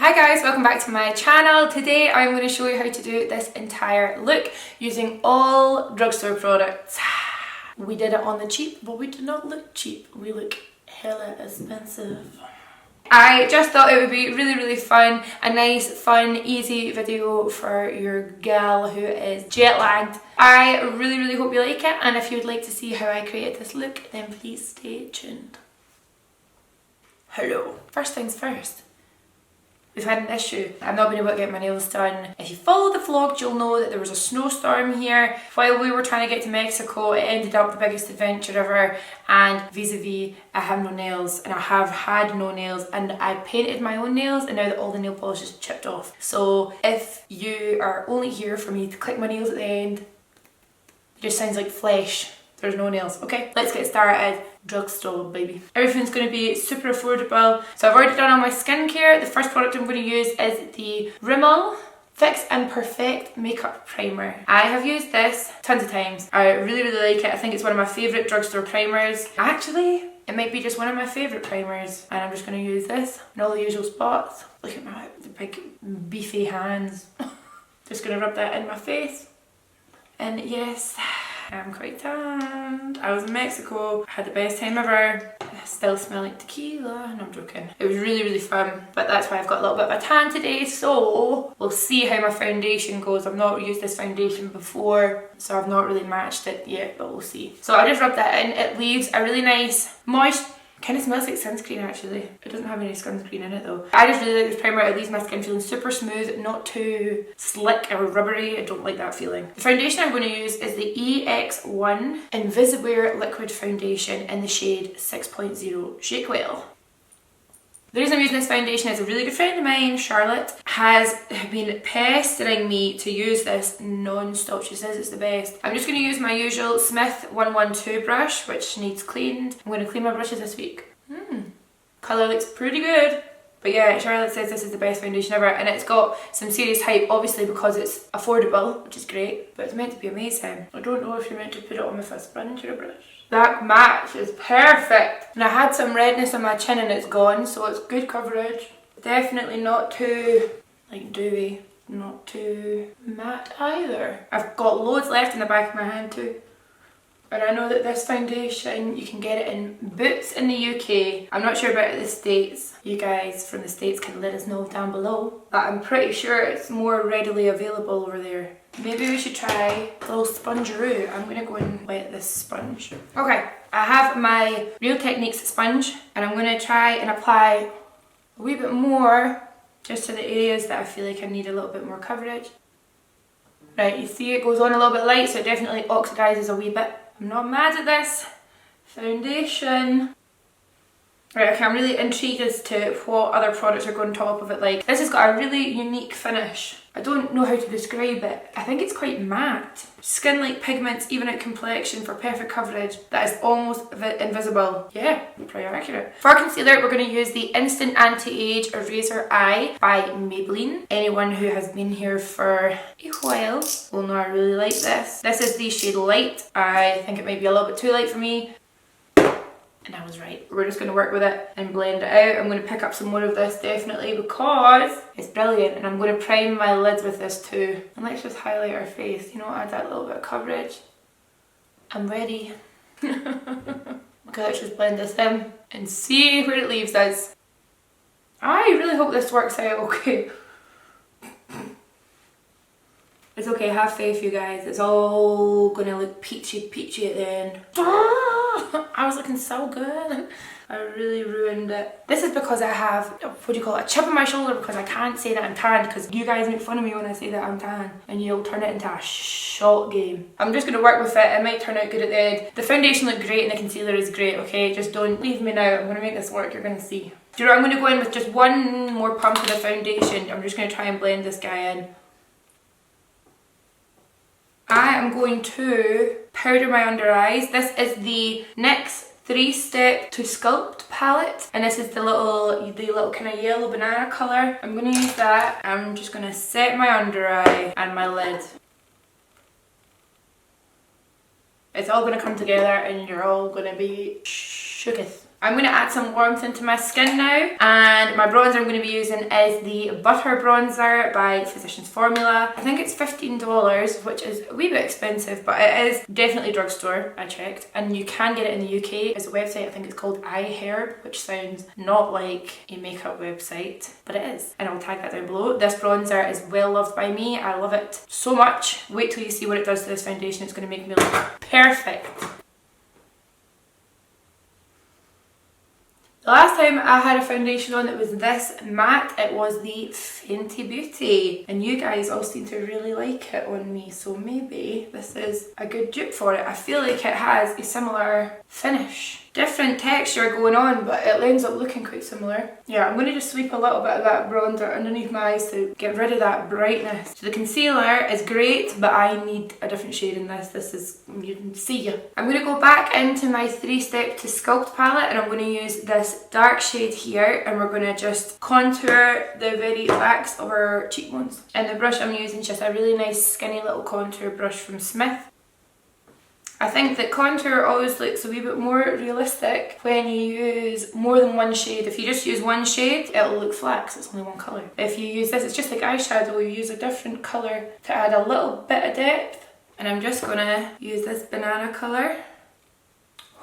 Hi guys, welcome back to my channel. Today I'm going to show you how to do this entire look using all drugstore products. We did it on the cheap, but we did not look cheap. We look hella expensive. I just thought it would be really fun, a nice, fun, easy video for your gal who is jet lagged. I really hope you like it, and if you would like to see how I created this look, then please stay tuned. Hello. First things first. We've had an issue. I've not been able to get my nails done. If you follow the vlog, you'll know that there was a snowstorm here. While we were trying to get to Mexico, it ended up the biggest adventure ever, and vis-a-vis, I have no nails, and I have had no nails, and I painted my own nails, and now that all the nail polish is chipped off. So if you are only here for me to click my nails at the end, it just sounds like flesh. There's no nails. Okay, let's get started. Drugstore, baby. Everything's going to be super affordable. So I've already done all my skincare. The first product I'm going to use is the Rimmel Fix and Perfect Makeup Primer. I have used this tons of times. I really like it. I think it's one of my favourite drugstore primers. Actually, it might be just one of my favourite primers. And I'm just going to use this in all the usual spots. Look at my big beefy hands. Just going to rub that in my face. And yes, I'm quite tanned. I was in Mexico, had the best time ever. I still smell like tequila. No, I'm joking. It was really fun, but that's why I've got a little bit of a tan today, so we'll see how my foundation goes. I've not used this foundation before, so I've not really matched it yet, but we'll see. So I just rubbed that in. It leaves a really nice moist, kind of smells like sunscreen actually. It doesn't have any sunscreen in it though. I just really like this primer. It leaves my skin feeling super smooth, not too slick or rubbery. I don't like that feeling. The foundation I'm going to use is the EX1 Invisiwear Liquid Foundation in the shade 6.0 Shake Well. The reason I'm using this foundation is a really good friend of mine, Charlotte, has been pestering me to use this non-stop. She says it's the best. I'm just going to use my usual Smith 112 brush, which needs cleaned. I'm going to clean my brushes this week. Colour looks pretty good. But yeah, Charlotte says this is the best foundation ever, and it's got some serious hype, obviously because it's affordable, which is great, but it's meant to be amazing. I don't know if you're meant to put it on with a sponge or a brush. That match is perfect. And I had some redness on my chin and it's gone, so it's good coverage. Definitely not too like dewy, not too matte either. I've got loads left in the back of my hand too. And I know that this foundation, you can get it in Boots in the UK. I'm not sure about the States. You guys from the States can let us know down below. But I'm pretty sure it's more readily available over there. Maybe we should try a little spongeroo. I'm going to go and wet this sponge. Okay, I have my Real Techniques sponge, and I'm going to try and apply a wee bit more just to the areas that I feel like I need a little bit more coverage. Right, you see it goes on a little bit light, so it definitely oxidizes a wee bit. I'm not mad at this foundation. Right, okay, I'm really intrigued as to what other products are going on top of it. Like, this has got a really unique finish. I don't know how to describe it. I think it's quite matte. Skin-like pigments, even out complexion for perfect coverage that is almost invisible. Yeah, pretty accurate. For concealer, we're going to use the Instant Anti-Age Eraser Eye by Maybelline. Anyone who has been here for a while will know I really like this. This is the shade Light. I think it might be a little bit too light for me. And I was right. We're just going to work with it and blend it out. I'm going to pick up some more of this definitely because it's brilliant, and I'm going to prime my lids with this too. And let's just highlight our face, you know, add that little bit of coverage. I'm ready. Okay, let's just blend this in and see where it leaves us. I really hope this works out okay. It's okay, have faith you guys. It's all going to look peachy at the end. I was looking so good. I really ruined it. This is because I have, what do you call it, a chip on my shoulder because I can't say that I'm tan, because you guys make fun of me when I say that I'm tan and you'll turn it into a shot game. I'm just going to work with it. It might turn out good at the end. The foundation looked great and the concealer is great, okay? Just don't leave me now. I'm going to make this work. You're going to see. Do you know what? I'm going to go in with just one more pump of the foundation. I'm just going to try and blend this guy in. I am going to powder my under eyes. This is the NYX 3-Step to Sculpt palette, and this is the little kind of yellow banana colour. I'm going to use that. I'm just going to set my under eye and my lid. It's all going to come together and you're all going to be shooketh. I'm going to add some warmth into my skin now, and my bronzer I'm going to be using is the Butter Bronzer by Physicians Formula. I think it's $15, which is a wee bit expensive, but it is definitely drugstore, I checked, and you can get it in the UK. It's a website, I think it's called iHerb, which sounds not like a makeup website, but it is, and I'll tag that down below. This bronzer is well loved by me. I love it so much. Wait till you see what it does to this foundation. It's going to make me look perfect. The last time I had a foundation on that was this matte, it was the Fenty Beauty, and you guys all seem to really like it on me, so maybe this is a good dupe for it. I feel like it has a similar finish. Different texture going on, but it ends up looking quite similar. Yeah, I'm going to just sweep a little bit of that bronzer underneath my eyes to get rid of that brightness. So the concealer is great, but I need a different shade in this. This is, you can see. I'm going to go back into my 3-Step to Sculpt palette, and I'm going to use this dark shade here, and we're going to just contour the very backs of our cheekbones. And the brush I'm using is just a really nice skinny little contour brush from Smith. I think that contour always looks a wee bit more realistic when you use more than one shade. If you just use one shade, it'll look flat because it's only one colour. If you use this, it's just like eyeshadow, you use a different colour to add a little bit of depth. And I'm just going to use this banana colour.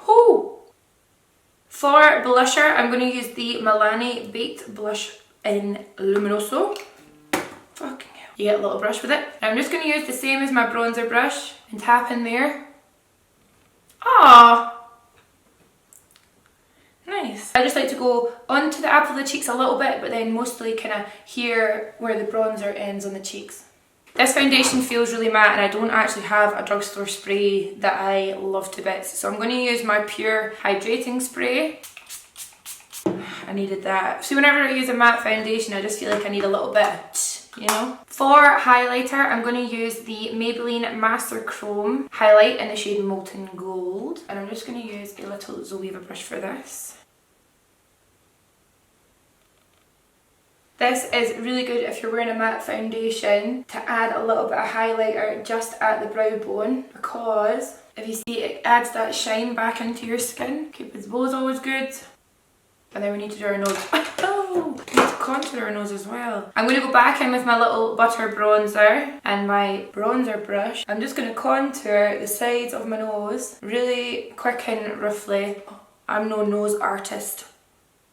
Whoo! For blusher, I'm going to use the Milani Baked Blush in Luminoso. Fucking hell. You get a little brush with it. I'm just going to use the same as my bronzer brush and tap in there. Ah, nice. I just like to go onto the apple of the cheeks a little bit, but then mostly kind of here where the bronzer ends on the cheeks. This foundation feels really matte, and I don't actually have a drugstore spray that I love to bits, so I'm going to use my Pure Hydrating Spray. I needed that. See, whenever I use a matte foundation, I just feel like I need a little bit, you know. For highlighter, I'm going to use the Maybelline Master Chrome highlight in the shade Molten Gold, and I'm just going to use a little Zoeva brush for this. This is really good if you're wearing a matte foundation to add a little bit of highlighter just at the brow bone, because if you see, it adds that shine back into your skin. Cupid's bow is always good. And then we need to do our nose. Oh, we need to contour our nose as well. I'm going to go back in with my little butter bronzer and my bronzer brush. I'm just going to contour the sides of my nose really quick and roughly. I'm no nose artist.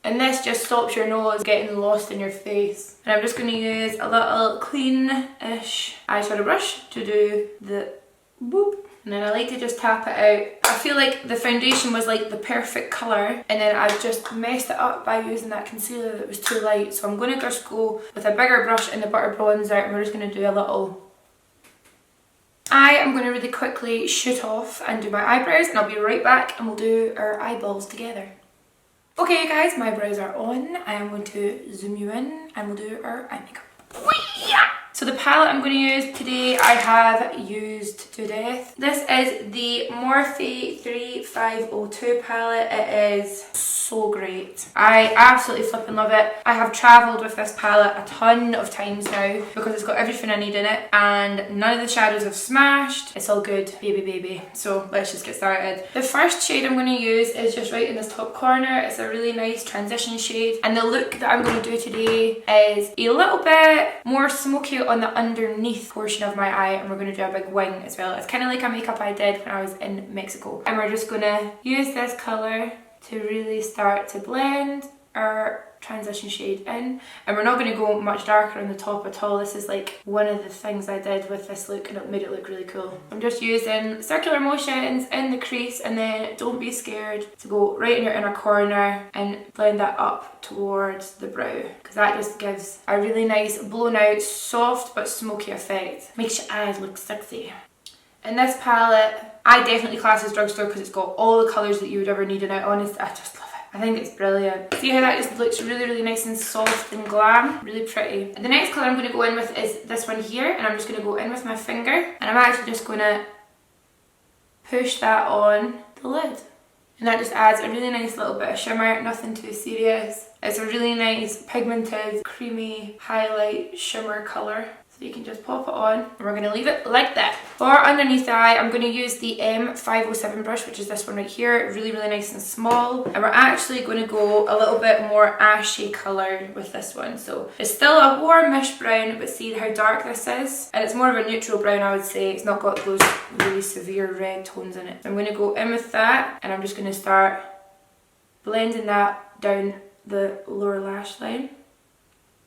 And this just stops your nose getting lost in your face. And I'm just going to use a little clean-ish eyeshadow brush to do the boop. And then I like to just tap it out. I feel like the foundation was like the perfect colour, and then I've just messed it up by using that concealer that was too light. So I'm going to just go with a bigger brush in the butter bronzer, and we're just going to do a little... I am going to really quickly shoot off and do my eyebrows, and I'll be right back and we'll do our eyeballs together. Okay guys, my brows are on. I am going to zoom you in and we'll do our eye makeup. So the palette I'm going to use today, I have used to death. This is the Morphe 3502 palette. It is so great. I absolutely flipping love it. I have travelled with this palette a ton of times now because it's got everything I need in it, and none of the shadows have smashed. It's all good, baby baby. So let's just get started. The first shade I'm going to use is just right in this top corner. It's a really nice transition shade, and the look that I'm going to do today is a little bit more smoky on the underneath portion of my eye, and we're going to do a big wing as well. It's kind of like a makeup I did when I was in Mexico, and we're just going to use this colour to really start to blend our transition shade in, and we're not going to go much darker on the top at all. This is like one of the things I did with this look, and it made it look really cool. I'm just using circular motions in the crease, and then don't be scared to go right in your inner corner and blend that up towards the brow, because that just gives a really nice blown out soft but smoky effect. Makes your eyes look sexy. In this palette, I definitely class as drugstore because it's got all the colours that you would ever need in it. Honestly, I just love it. I think it's brilliant. See how that just looks really, really nice and soft and glam? Really pretty. And the next colour I'm going to go in with is this one here, and I'm just going to go in with my finger, and I'm actually just going to push that on the lid. And that just adds a really nice little bit of shimmer, nothing too serious. It's a really nice pigmented, creamy highlight shimmer colour. So you can just pop it on and we're going to leave it like that. For underneath the eye, I'm going to use the M507 brush, which is this one right here. Really, really nice and small. And we're actually going to go a little bit more ashy colour with this one. So it's still a warmish brown, but see how dark this is? And it's more of a neutral brown, I would say. It's not got those really severe red tones in it. So I'm going to go in with that, and I'm just going to start blending that down the lower lash line.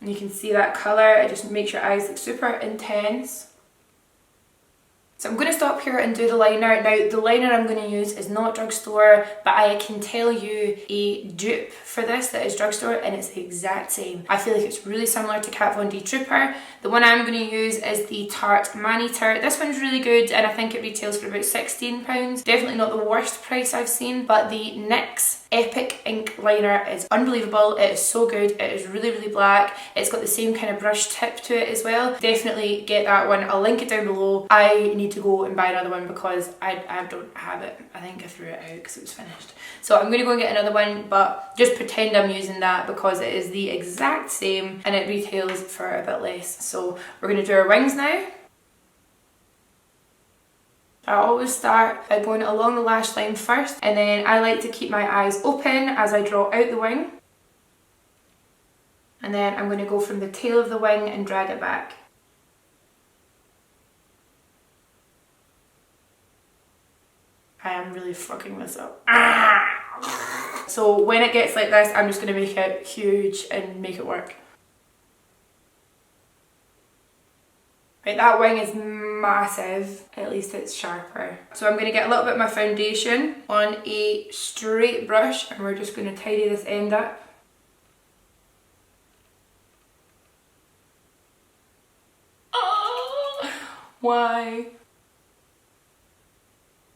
And you can see that colour, it just makes your eyes look super intense. So I'm going to stop here and do the liner. Now the liner I'm going to use is not Drugstore, but I can tell you a dupe for this that is Drugstore, and it's the exact same. I feel like it's really similar to Kat Von D Trooper. The one I'm going to use is the Tarte Maneater. This one's really good and I think it retails for about £16. Definitely not the worst price I've seen, but the NYX Epic Ink Liner is unbelievable. It is so good. It is really, really black. It's got the same kind of brush tip to it as well. Definitely get that one. I'll link it down below. I need to go and buy another one because I don't have it. I think I threw it out because it was finished. So I'm going to go and get another one, but just pretend I'm using that because it is the exact same and it retails for a bit less. So we're going to do our wings now. I always start by going along the lash line first, and then I like to keep my eyes open as I draw out the wing. And then I'm going to go from the tail of the wing and drag it back. I am really fucking this up. So when it gets like this, I'm just going to make it huge and make it work. Right, that wing is massive, at least it's sharper. So I'm going to get a little bit of my foundation on a straight brush and we're just going to tidy this end up. Oh, why?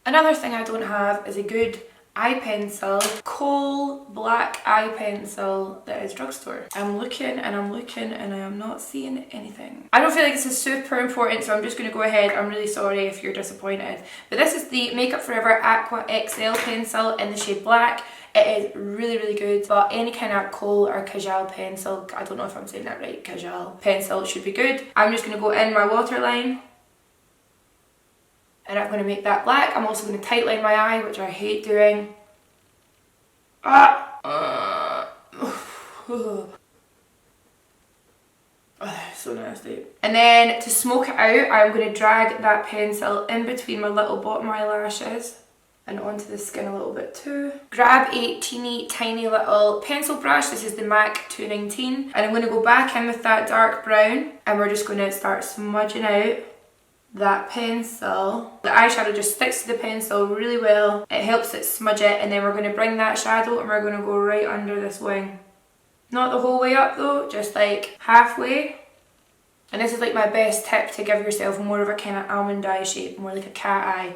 Another thing I don't have is a good eye pencil, coal black eye pencil that is Drugstore. I'm looking and I'm looking and I am not seeing anything. I don't feel like this is super important, so I'm just going to go ahead. I'm really sorry if you're disappointed. But this is the Makeup Forever Aqua XL pencil in the shade black. It is really, really good, but any kind of coal or Kajal pencil, I don't know if I'm saying that right, Kajal pencil should be good. I'm just going to go in my waterline. And I'm going to make that black. I'm also going to tightline my eye, which I hate doing. So nasty. And then to smoke it out, I'm going to drag that pencil in between my little bottom eyelashes and onto the skin a little bit too. Grab a teeny tiny little pencil brush. This is the MAC 219. And I'm going to go back in with that dark brown and we're just going to start smudging out that pencil. The eyeshadow just sticks to the pencil really well. It helps it smudge it, and then we're going to bring that shadow and we're going to go right under this wing. Not the whole way up though, just like halfway. And this is like my best tip to give yourself more of a kind of almond eye shape, more like a cat eye.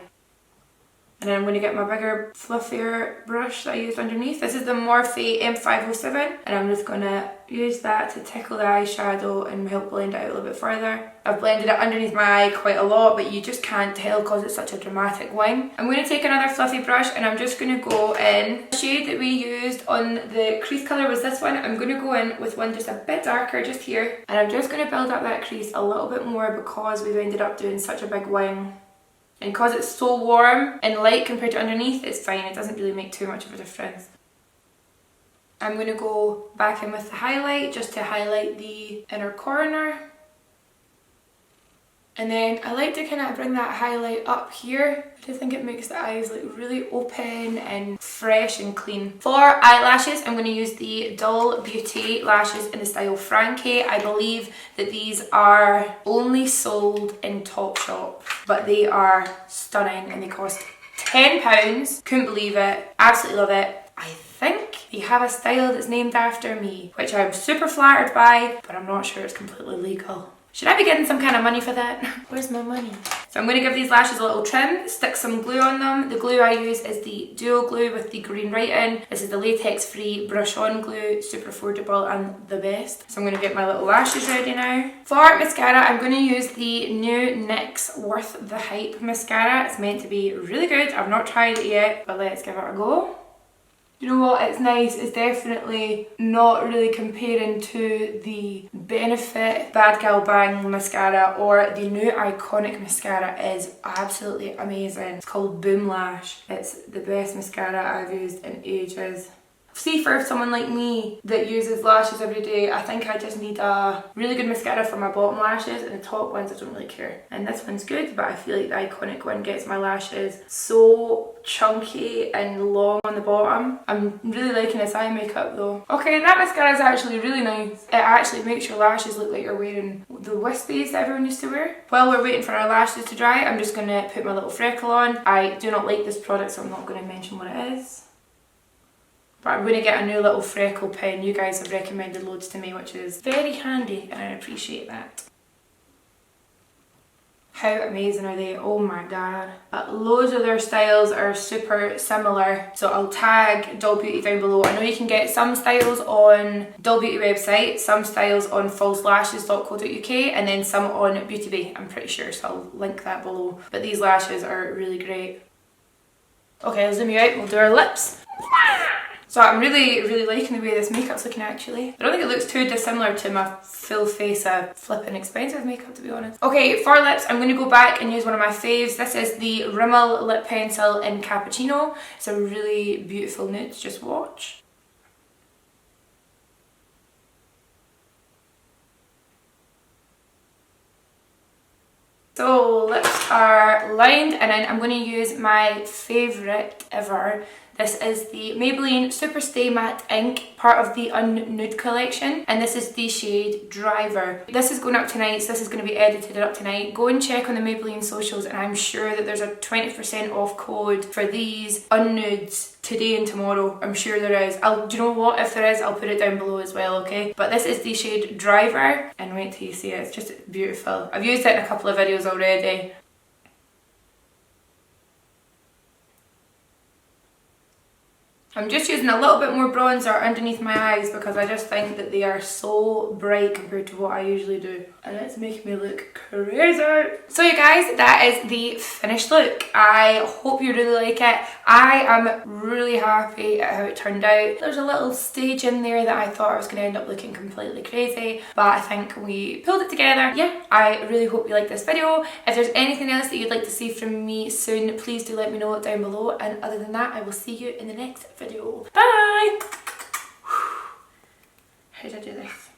And then I'm going to get my bigger, fluffier brush that I used underneath. This is the Morphe M507, and I'm just going to use that to tickle the eyeshadow and help blend it out a little bit further. I've blended it underneath my eye quite a lot, but you just can't tell because it's such a dramatic wing. I'm going to take another fluffy brush and I'm just going to go in. The shade that we used on the crease colour was this one. I'm going to go in with one just a bit darker just here. And I'm just going to build up that crease a little bit more because we've ended up doing such a big wing. And because it's so warm and light compared to underneath, it's fine. It doesn't really make too much of a difference. I'm going to go back in with the highlight just to highlight the inner corner. And then I like to kind of bring that highlight up here. I just think it makes the eyes look really open and fresh and clean. For eyelashes, I'm going to use the Dull Beauty lashes in the style Frankie. I believe that these are only sold in Topshop, but they are stunning and they cost £10. Couldn't believe it. Absolutely love it. I think they have a style that's named after me, which I'm super flattered by, but I'm not sure it's completely legal. Should I be getting some kind of money for that? Where's my money? So I'm going to give these lashes a little trim, stick some glue on them. The glue I use is the Duo Glue with the green writing. This is the latex free brush on glue, super affordable and the best. So I'm going to get my little lashes ready now. For mascara, I'm going to use the new NYX Worth the Hype mascara. It's meant to be really good. I've not tried it yet, but let's give it a go. You know what, it's nice. It's definitely not really comparing to the Benefit Bad Gal Bang mascara, or the new Iconic mascara is absolutely amazing. It's called Boom Lash. It's the best mascara I've used in ages. See, for someone like me that uses lashes every day, I think I just need a really good mascara for my bottom lashes, and the top ones I don't really care. And this one's good, but I feel like the Iconic one gets my lashes so chunky and long on the bottom. I'm really liking this eye makeup though. Okay, that mascara is actually really nice. It actually makes your lashes look like you're wearing the wispies that everyone used to wear. While we're waiting for our lashes to dry, I'm just going to put my little freckle on. I do not like this product, so I'm not going to mention what it is. But I'm going to get a new little freckle pen. You guys have recommended loads to me, which is very handy, and I appreciate that. How amazing are they? Oh my god. Loads of their styles are super similar, so I'll tag Doll Beauty down below. I know you can get some styles on Doll Beauty website, some styles on falselashes.co.uk, and then some on Beauty Bay, I'm pretty sure, so I'll link that below. But these lashes are really great. Okay, I'll zoom you out, we'll do our lips. So I'm really liking the way this makeup's looking actually. I don't think it looks too dissimilar to my full face of flipping expensive makeup, to be honest. Okay, for lips, I'm going to go back and use one of my faves. This is the Rimmel lip pencil in Cappuccino. It's a really beautiful nude, just watch. So lips are lined, and then I'm going to use my favourite ever. This is the Maybelline Super Stay Matte Ink, part of the Unnude collection, and this is the shade Driver. This is going up tonight, so this is going to be edited up tonight. Go and check on the Maybelline socials, and I'm sure that there's a 20% off code for these Unnudes today and tomorrow. I'm sure there is. Do you know what? If there is, I'll put it down below as well, okay? But this is the shade Driver, and wait till you see it. It's just beautiful. I've used it in a couple of videos already. I'm just using a little bit more bronzer underneath my eyes because I just think that they are so bright compared to what I usually do. And it's making me look crazy. So you guys, that is the finished look. I hope you really like it. I am really happy at how it turned out. There's a little stage in there that I thought I was going to end up looking completely crazy, but I think we pulled it together. Yeah, I really hope you liked this video. If there's anything else that you'd like to see from me soon, please do let me know down below. And other than that, I will see you in the next video. Bye! How did I do this?